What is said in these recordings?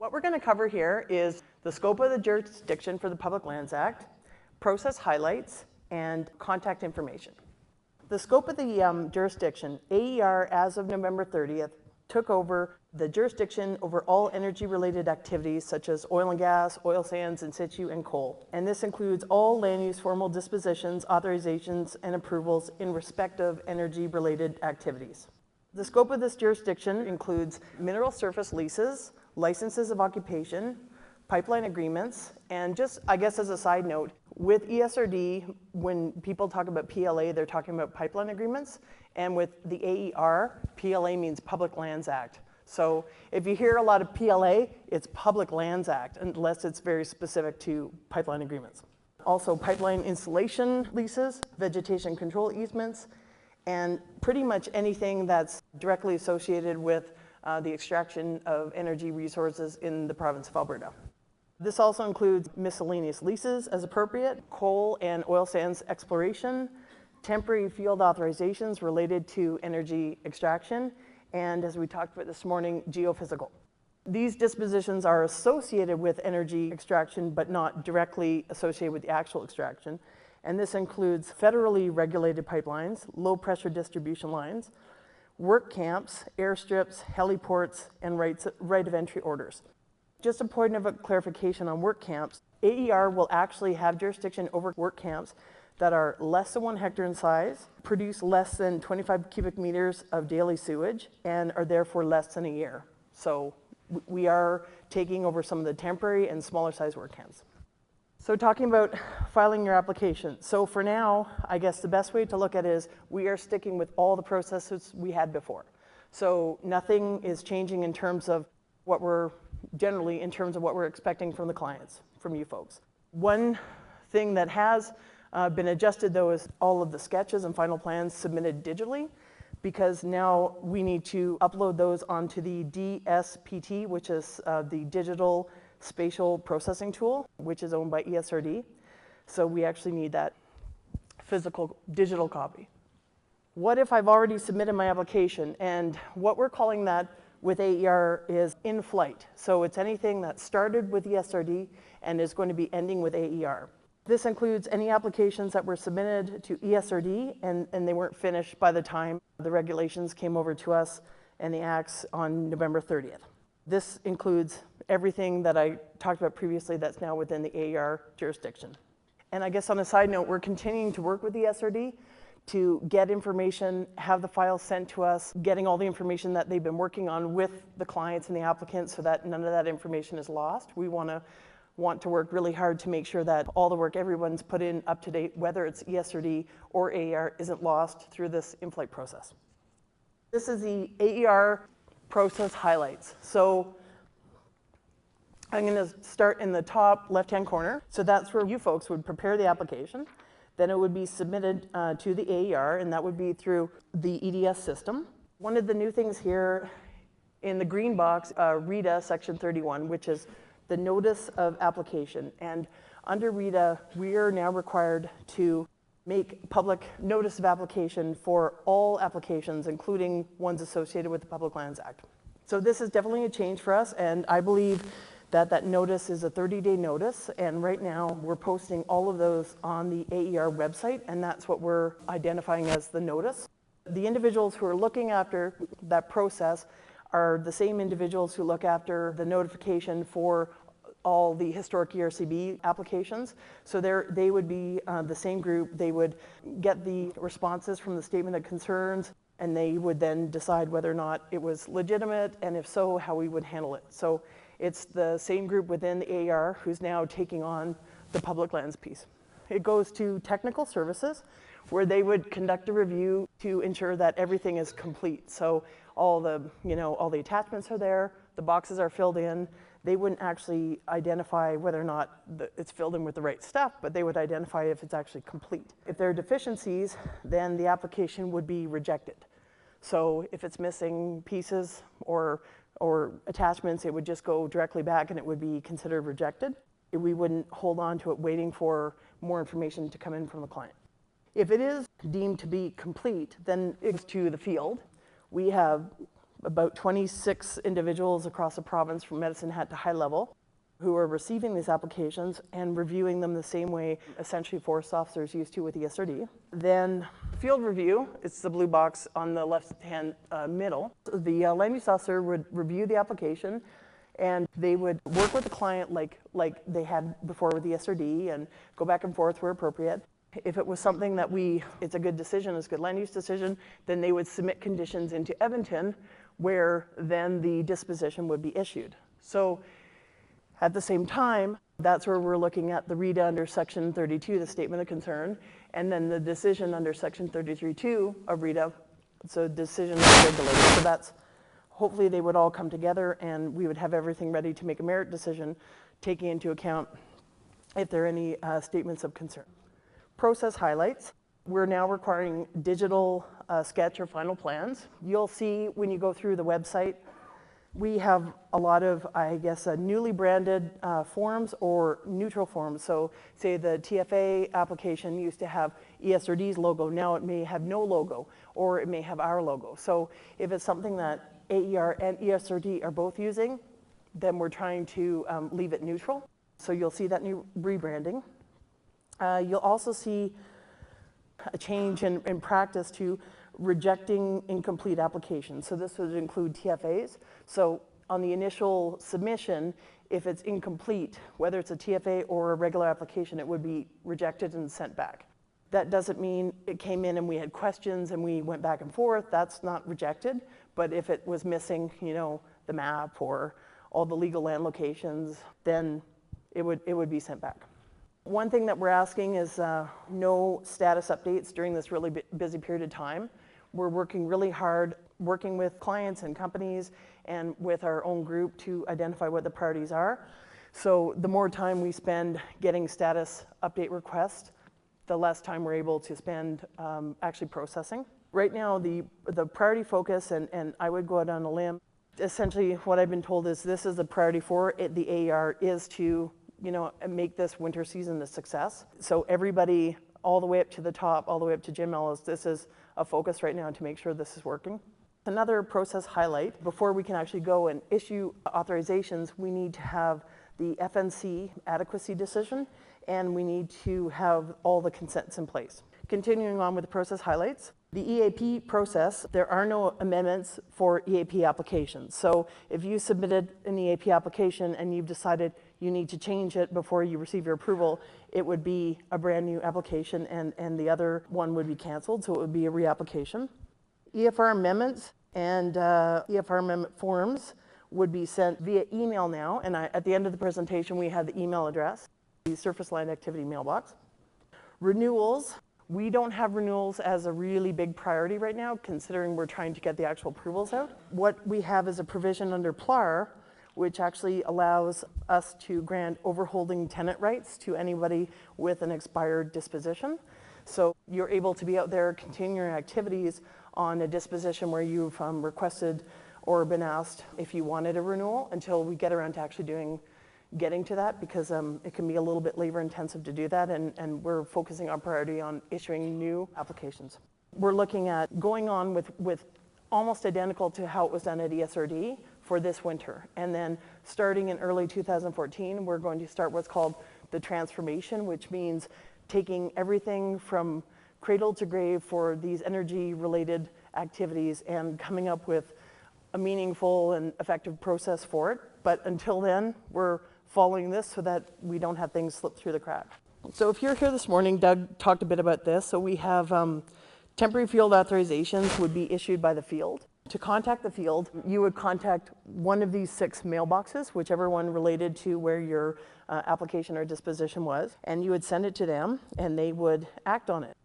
What we're going to cover here is the scope of the jurisdiction for the Public Lands Act, process highlights, and contact information. The scope of the jurisdiction, AER as of November 30th, took over the jurisdiction over all energy-related activities such as oil and gas, oil sands, in situ, and coal. And this includes all land use formal dispositions, authorizations, and approvals in respect of energy-related activities. The scope of this jurisdiction includes mineral surface leases, licenses of occupation, pipeline agreements, and just, I guess as a side note, with ESRD, when people talk about PLA, they're talking about pipeline agreements, and with the AER, PLA means Public Lands Act. So if you hear a lot of PLA, it's Public Lands Act, unless it's very specific to pipeline agreements. Also, pipeline installation leases, vegetation control easements, and pretty much anything that's directly associated with the extraction of energy resources in the province of Alberta. This also includes miscellaneous leases as appropriate, coal and oil sands exploration, temporary field authorizations related to energy extraction, and as we talked about this morning, geophysical. These dispositions are associated with energy extraction, but not directly associated with the actual extraction. And this includes federally regulated pipelines, low pressure distribution lines, work camps, airstrips, heliports, and right of entry orders. Just a point of clarification on work camps, AER will actually have jurisdiction over work camps that are less than 1 hectare in size, produce less than 25 cubic meters of daily sewage, and are therefore less than a year. So we are taking over some of the temporary and smaller size work camps. So talking about filing your application. So for now, I guess the best way to look at it is we are sticking with all the processes we had before. So nothing is changing in terms of what we're expecting from the clients, from you folks. One thing that has been adjusted though is all of the sketches and final plans submitted digitally, because now we need to upload those onto the DSPT, which is the Digital Spatial Processing Tool, which is owned by ESRD. So we actually need that physical digital copy. What if I've already submitted my application? And what we're calling that with AER is in flight. So it's anything that started with ESRD and is going to be ending with AER. This includes any applications that were submitted to ESRD and they weren't finished by the time the regulations came over to us and the acts on November 30th. This includes everything that I talked about previously that's now within the AER jurisdiction. And I guess on a side note, we're continuing to work with the ESRD to get information, have the files sent to us, getting all the information that they've been working on with the clients and the applicants so that none of that information is lost. We want to work really hard to make sure that all the work everyone's put in up to date, whether it's ESRD or AER, isn't lost through this in-flight process. This is the AER process highlights. So I'm going to start in the top left-hand corner. So that's where you folks would prepare the application. Then it would be submitted to the AER, and that would be through the EDS system. One of the new things here in the green box, RETA Section 31, which is the Notice of Application. And under RETA, we are now required to make public notice of application for all applications, including ones associated with the Public Lands Act. So this is definitely a change for us, and I believe that notice is a 30-day notice, and right now we're posting all of those on the AER website, and that's what we're identifying as the notice. The individuals who are looking after that process are the same individuals who look after the notification for all the historic ERCB applications. So they would be the same group. They would get the responses from the statement of concerns, and they would then decide whether or not it was legitimate, and if so, how we would handle it. So it's the same group within the AER who's now taking on the public lands piece. It goes to technical services, where they would conduct a review to ensure that everything is complete. So all the attachments are there, the boxes are filled in. They wouldn't actually identify whether or not it's filled in with the right stuff, but they would identify if it's actually complete. If there are deficiencies, then the application would be rejected. So if it's missing pieces or attachments, it would just go directly back and it would be considered rejected. We wouldn't hold on to it waiting for more information to come in from the client. If it is deemed to be complete, then it's to the field. We have about 26 individuals across the province from Medicine Hat to high level who are receiving these applications and reviewing them the same way essentially forest officers used to with ESRD. Then field review, it's the blue box on the left-hand middle. The land use officer would review the application and they would work with the client like they had before with ESRD and go back and forth where appropriate. If it was something that it's a good decision, it's a good land use decision, then they would submit conditions into Edmonton where then the disposition would be issued. So at the same time, that's where we're looking at the RETA under Section 32, the Statement of Concern, and then the decision under Section 33.2 of RETA, so decision of the regulator. So that's, hopefully they would all come together and we would have everything ready to make a merit decision, taking into account if there are any statements of concern. Process highlights. We're now requiring digital sketch or final plans. You'll see when you go through the website, we have a lot of, I guess, newly branded forms or neutral forms. So say the TFA application used to have ESRD's logo, now it may have no logo, or it may have our logo. So if it's something that AER and ESRD are both using, then we're trying to leave it neutral. So you'll see that new rebranding. You'll also see a change in practice to rejecting incomplete applications. So this would include TFAs. So on the initial submission, if it's incomplete, whether it's a TFA or a regular application, it would be rejected and sent back. That doesn't mean it came in and we had questions and we went back and forth. That's not rejected. But if it was missing, the map or all the legal land locations, then it would be sent back. One thing that we're asking is no status updates during this really busy period of time. We're working really hard, working with clients and companies and with our own group to identify what the priorities are. So the more time we spend getting status update requests, the less time we're able to spend actually processing. Right now, the priority focus, and I would go out on a limb, essentially what I've been told is this is the priority for it, the AER, is to make this winter season a success. So everybody, all the way up to the top, all the way up to Jim Ellis, this is a focus right now to make sure this is working. Another process highlight, before we can actually go and issue authorizations, we need to have the FNC adequacy decision, and we need to have all the consents in place. Continuing on with the process highlights, the EAP process, there are no amendments for EAP applications. So if you submitted an EAP application and you've decided you need to change it before you receive your approval, it would be a brand new application and the other one would be canceled, so it would be a reapplication. EFR amendments and EFR amendment forms would be sent via email now, and at the end of the presentation we had the email address, the surface land activity mailbox. Renewals. We don't have renewals as a really big priority right now, considering we're trying to get the actual approvals out. What we have is a provision under PLAR, which actually allows us to grant overholding tenant rights to anybody with an expired disposition. So you're able to be out there continuing your activities on a disposition where you've requested or been asked if you wanted a renewal until we get around to actually getting to that, because it can be a little bit labor intensive to do that, and we're focusing our priority on issuing new applications. We're looking at going on with almost identical to how it was done at ESRD for this winter. And then starting in early 2014, we're going to start what's called the transformation, which means taking everything from cradle to grave for these energy related activities and coming up with a meaningful and effective process for it. But until then, we're following this so that we don't have things slip through the cracks. So if you're here this morning, Doug talked a bit about this. So we have temporary field authorizations would be issued by the field. To contact the field, you would contact one of these 6 mailboxes, whichever one related to where your application or disposition was, and you would send it to them and they would act on it.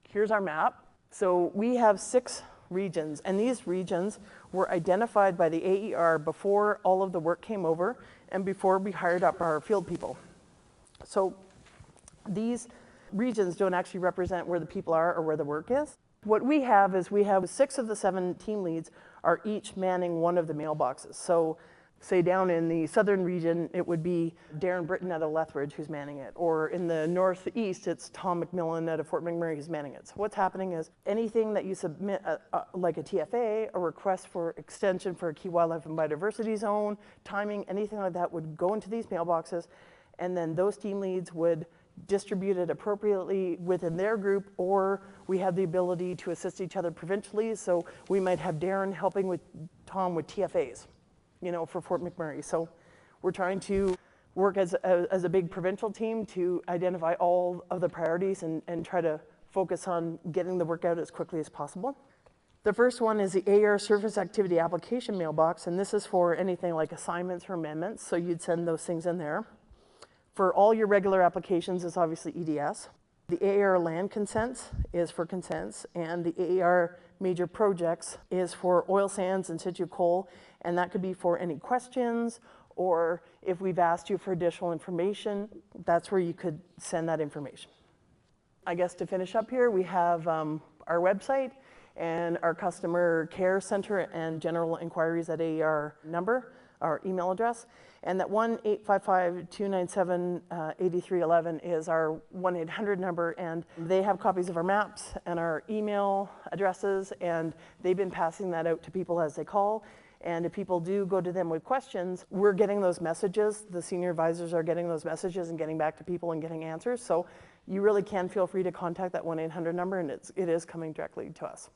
Here's our map. So we have 6 regions, and these regions were identified by the AER before all of the work came over and before we hired up our field people. So these regions don't actually represent where the people are or where the work is. What we have is we have 6 of the 7 team leads are each manning one of the mailboxes. So Say down in the southern region, it would be Darren Britton out of Lethbridge who's manning it. Or in the northeast, it's Tom McMillan out of Fort McMurray who's manning it. So what's happening is anything that you submit, like a TFA, a request for extension for a key wildlife and biodiversity zone, timing, anything like that would go into these mailboxes, and then those team leads would distribute it appropriately within their group, or we have the ability to assist each other provincially. So we might have Darren helping with Tom with TFAs, for Fort McMurray. So we're trying to work as a big provincial team to identify all of the priorities and try to focus on getting the work out as quickly as possible. The first one is the aer Surface Activity Application mailbox, and this is for anything like assignments or amendments, so you'd send those things in there. For all your regular applications, it's obviously EDS. The aer Land Consents is for consents, and the aer Major Projects is for oil sands and situ coal, and that could be for any questions, or if we've asked you for additional information, that's where you could send that information. I guess to finish up here, we have our website and our customer care center and general inquiries at AER number, our email address, and that 1-855-297-8311 is our 1-800 number, and they have copies of our maps and our email addresses, and they've been passing that out to people as they call. And if people do go to them with questions, we're getting those messages. The senior advisors are getting those messages and getting back to people and getting answers. So you really can feel free to contact that 1-800 number, and it is coming directly to us.